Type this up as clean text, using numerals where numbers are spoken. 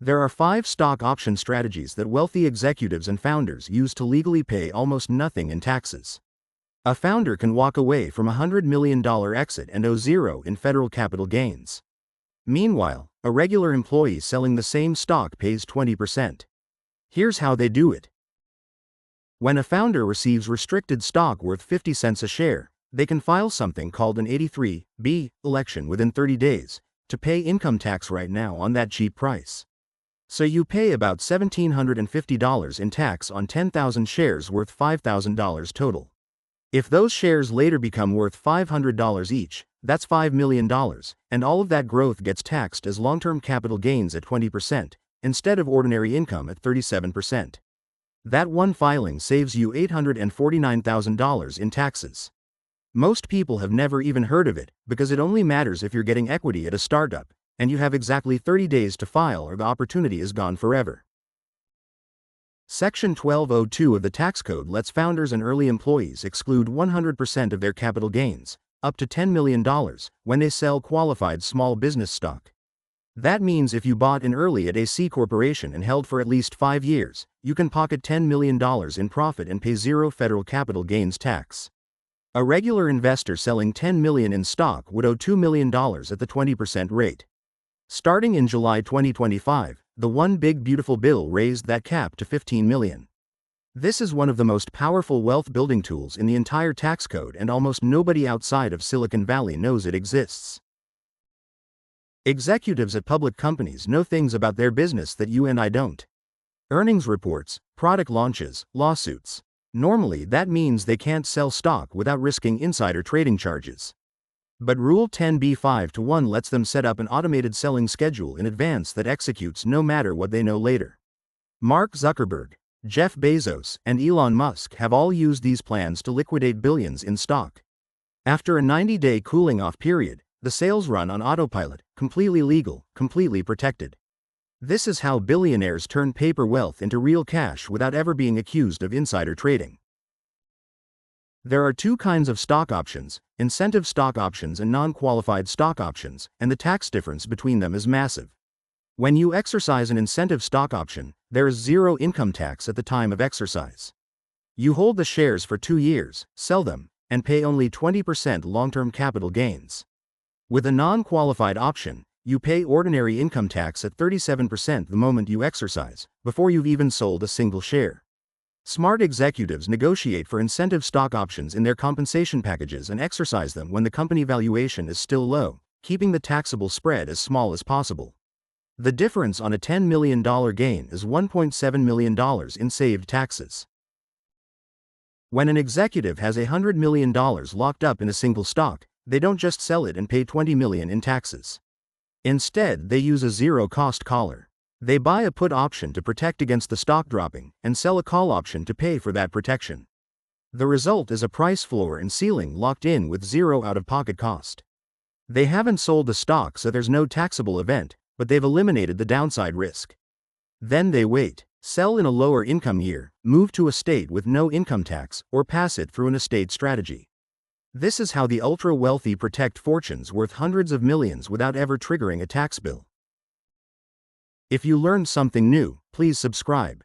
There are 5 stock option strategies that wealthy executives and founders use to legally pay almost nothing in taxes. A founder can walk away from a $100 million exit and owe zero in federal capital gains. Meanwhile, a regular employee selling the same stock pays 20%. Here's how they do it. When a founder receives restricted stock worth 50 cents a share, they can file something called an 83(b) election within 30 days to pay income tax right now on that cheap price. So you pay about $1,750 in tax on 10,000 shares worth $5,000 total. If those shares later become worth $500 each, that's $5 million, and all of that growth gets taxed as long-term capital gains at 20%, instead of ordinary income at 37%. That one filing saves you $849,000 in taxes. Most people have never even heard of it, because it only matters if you're getting equity at a startup, and you have exactly 30 days to file or the opportunity is gone forever. Section 1202 of the tax code lets founders and early employees exclude 100% of their capital gains, up to $10 million, when they sell qualified small business stock. That means if you bought in early at a C corporation and held for at least 5 years, you can pocket $10 million in profit and pay zero federal capital gains tax. A regular investor selling $10 million in stock would owe $2 million at the 20% rate. Starting in July 2025, the One Big Beautiful Bill raised that cap to $15 million. This is one of the most powerful wealth-building tools in the entire tax code, and almost nobody outside of Silicon Valley knows it exists. Executives at public companies know things about their business that you and I don't. Earnings reports, product launches, lawsuits. Normally that means they can't sell stock without risking insider trading charges. But Rule 10b-5-1 lets them set up an automated selling schedule in advance that executes no matter what they know later. Mark Zuckerberg, Jeff Bezos, and Elon Musk have all used these plans to liquidate billions in stock. After a 90-day cooling-off period, the sales run on autopilot, completely legal, completely protected. This is how billionaires turn paper wealth into real cash without ever being accused of insider trading. There are 2 kinds of stock options, incentive stock options and non-qualified stock options, and the tax difference between them is massive. When you exercise an incentive stock option, there is zero income tax at the time of exercise. You hold the shares for 2 years, sell them, and pay only 20% long-term capital gains. With a non-qualified option, you pay ordinary income tax at 37% the moment you exercise, before you've even sold a single share. Smart executives negotiate for incentive stock options in their compensation packages and exercise them when the company valuation is still low, keeping the taxable spread as small as possible. The difference on a $10 million gain is $1.7 million in saved taxes. When an executive has $100 million locked up in a single stock, they don't just sell it and pay $20 million in taxes. Instead, they use a zero-cost collar. They buy a put option to protect against the stock dropping, and sell a call option to pay for that protection. The result is a price floor and ceiling locked in with zero out-of-pocket cost. They haven't sold the stock, so there's no taxable event, but they've eliminated the downside risk. Then they wait, sell in a lower income year, move to a state with no income tax, or pass it through an estate strategy. This is how the ultra-wealthy protect fortunes worth hundreds of millions without ever triggering a tax bill. If you learned something new, please subscribe.